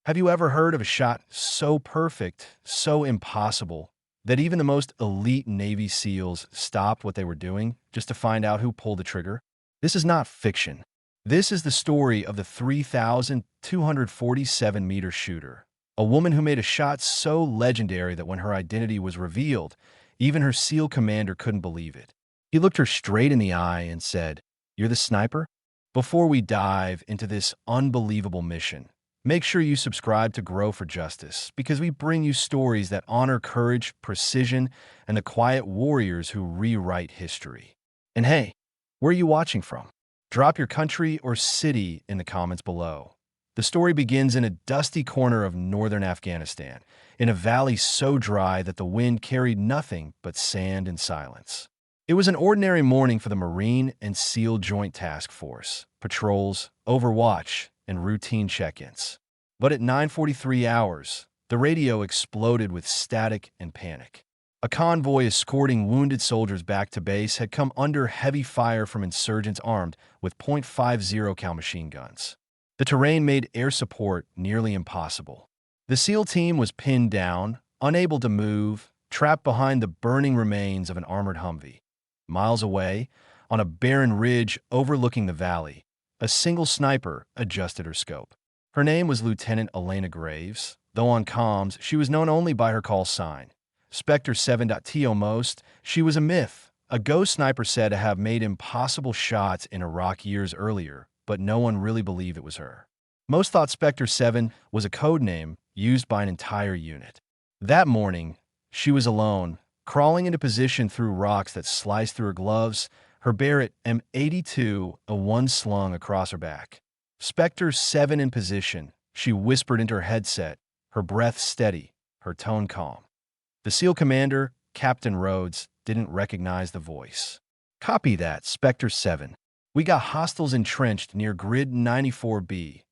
Have you ever heard of a shot so perfect, so impossible, that even the most elite Navy SEALs stopped what they were doing just to find out who pulled the trigger? This is not fiction. This is the story of the 3,247-meter shooter, a woman who made a shot so legendary that when her identity was revealed, even her SEAL commander couldn't believe it. He looked her straight in the eye and said, "You're the sniper?" Before we dive into this unbelievable mission, make sure you subscribe to Grow for Justice because we bring you stories that honor courage, precision, and the quiet warriors who rewrite history. And hey, where are you watching from? Drop your country or city in the comments below. The story begins in a dusty corner of northern Afghanistan, in a valley so dry that the wind carried nothing but sand and silence. It was an ordinary morning for the Marine and SEAL Joint Task Force, patrols, overwatch, and routine check-ins. But at 9:43 hours, the radio exploded with static and panic. A convoy escorting wounded soldiers back to base had come under heavy fire from insurgents armed with .50 cal machine guns. The terrain made air support nearly impossible. The SEAL team was pinned down, unable to move, trapped behind the burning remains of an armored Humvee. Miles away, on a barren ridge overlooking the valley, a single sniper adjusted her scope. Her name was Lieutenant Elena Graves, though on comms she was known only by her call sign, Spectre 7.to most. She was a myth, a ghost sniper said to have made impossible shots in Iraq years earlier, but no one really believed it was her. Most thought Spectre 7 was a code name used by an entire unit. That morning, she was alone, crawling into position through rocks that sliced through her gloves, her Barrett M82 a one slung across her back. Spectre 7 in position, she whispered into her headset, her breath steady, her tone calm. The SEAL commander, Captain Rhodes, didn't recognize the voice. "Copy that, Spectre 7. We got hostiles entrenched near Grid 94B.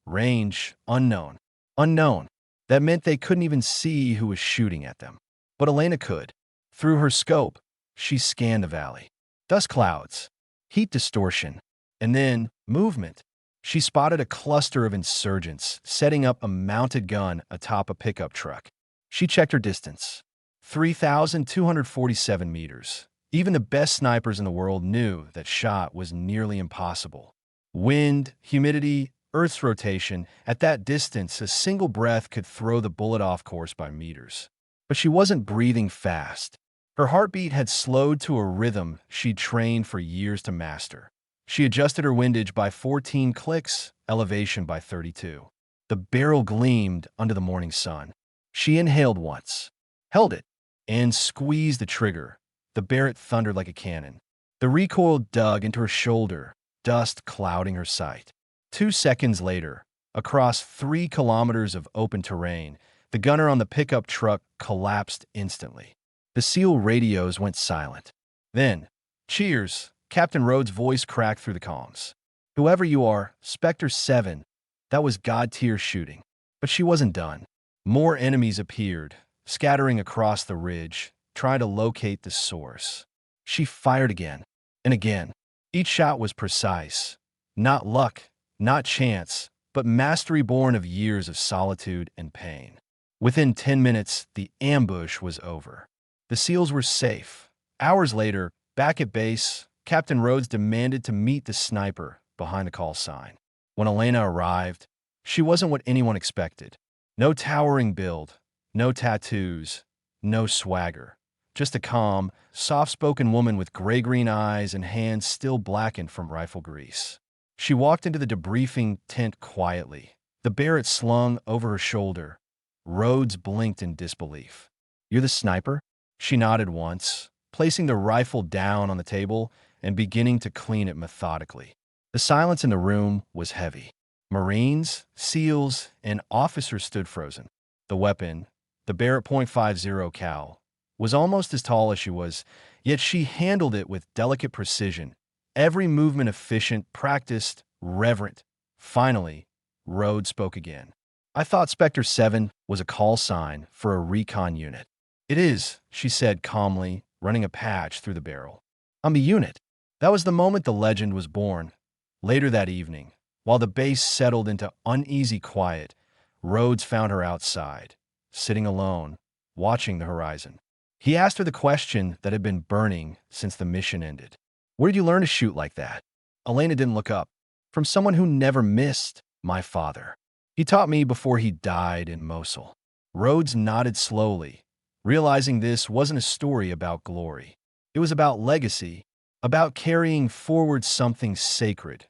Range, unknown. Unknown. That meant they couldn't even see who was shooting at them. But Elena could. Through her scope, she scanned the valley. Dust clouds, heat distortion, and then movement. She spotted a cluster of insurgents setting up a mounted gun atop a pickup truck. She checked her distance. 3,247 meters. Even the best snipers in the world knew that shot was nearly impossible. Wind, humidity, Earth's rotation, at that distance, a single breath could throw the bullet off course by meters. But she wasn't breathing fast. Her heartbeat had slowed to a rhythm she'd trained for years to master. She adjusted her windage by 14 clicks, elevation by 32. The barrel gleamed under the morning sun. She inhaled once, held it, and squeezed the trigger. The Barrett thundered like a cannon. The recoil dug into her shoulder, dust clouding her sight. 2 seconds later, across 3 kilometers of open terrain, the gunner on the pickup truck collapsed instantly. The SEAL radios went silent. Then, "Cheers," Captain Rhodes' voice cracked through the comms. "Whoever you are, Spectre 7, that was God-tier shooting." But she wasn't done. More enemies appeared, scattering across the ridge, trying to locate the source. She fired again and again. Each shot was precise. Not luck, not chance, but mastery born of years of solitude and pain. Within 10 minutes, the ambush was over. The SEALs were safe. Hours later, back at base, Captain Rhodes demanded to meet the sniper behind the call sign. When Elena arrived, she wasn't what anyone expected. No towering build, no tattoos, no swagger. Just a calm, soft-spoken woman with gray-green eyes and hands still blackened from rifle grease. She walked into the debriefing tent quietly, the Barrett slung over her shoulder. Rhodes blinked in disbelief. "You're the sniper?" She nodded once, placing the rifle down on the table and beginning to clean it methodically. The silence in the room was heavy. Marines, SEALs, and officers stood frozen. The weapon, the Barrett .50 cal, was almost as tall as she was, yet she handled it with delicate precision. Every movement efficient, practiced, reverent. Finally, Rhodes spoke again. "I thought Spectre 7 was a call sign for a recon unit." "It is," she said calmly, running a patch through the barrel. "I'm a unit." That was the moment the legend was born. Later that evening, while the base settled into uneasy quiet, Rhodes found her outside, sitting alone, watching the horizon. He asked her the question that had been burning since the mission ended. Where did you learn to shoot like that? Elena didn't look up. From someone who never missed, my father. He taught me before he died in Mosul. Rhodes nodded slowly, realizing this wasn't a story about glory. It was about legacy, about carrying forward something sacred.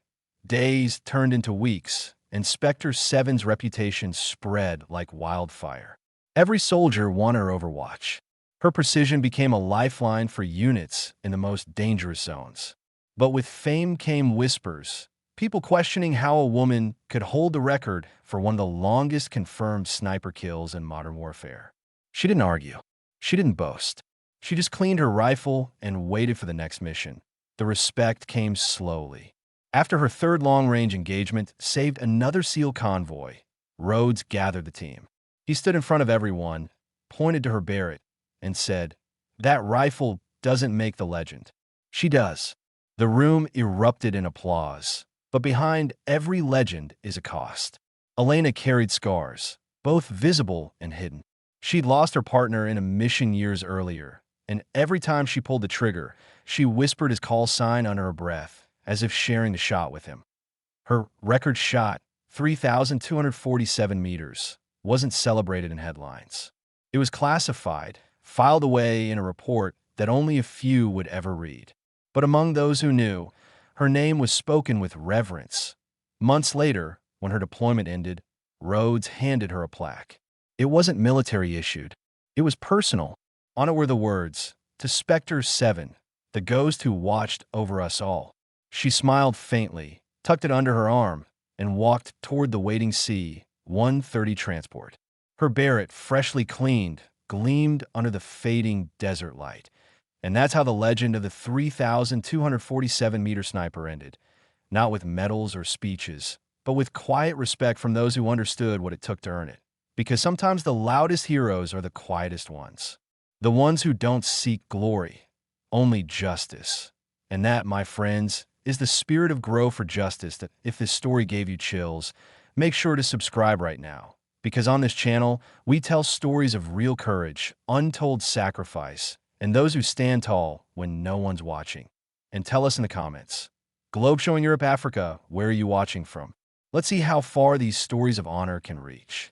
Days turned into weeks, and Spectre 7's reputation spread like wildfire. Every soldier wanted her overwatch. Her precision became a lifeline for units in the most dangerous zones. But with fame came whispers, people questioning how a woman could hold the record for one of the longest confirmed sniper kills in modern warfare. She didn't argue. She didn't boast. She just cleaned her rifle and waited for the next mission. The respect came slowly. After her third long-range engagement saved another SEAL convoy, Rhodes gathered the team. He stood in front of everyone, pointed to her Barrett, and said, "That rifle doesn't make the legend. She does." The room erupted in applause, but behind every legend is a cost. Elena carried scars, both visible and hidden. She'd lost her partner in a mission years earlier, and every time she pulled the trigger, she whispered his call sign under her breath, as if sharing the shot with him. Her record shot, 3,247 meters, wasn't celebrated in headlines. It was classified, filed away in a report that only a few would ever read. But among those who knew, her name was spoken with reverence. Months later, when her deployment ended, Rhodes handed her a plaque. It wasn't military issued. It was personal. On it were the words, "To Spectre 7, the ghost who watched over us all." She smiled faintly, tucked it under her arm, and walked toward the waiting C-130 transport. Her Barrett, freshly cleaned, gleamed under the fading desert light. And that's how the legend of the 3,247-meter sniper ended. Not with medals or speeches, but with quiet respect from those who understood what it took to earn it. Because sometimes the loudest heroes are the quietest ones. The ones who don't seek glory, only justice. And that, my friends, is the spirit of Grow for Justice that if this story gave you chills, make sure to subscribe right now. Because on this channel, we tell stories of real courage, untold sacrifice, and those who stand tall when no one's watching. And tell us in the comments. Globe showing Europe, Africa, where are you watching from? Let's see how far these stories of honor can reach.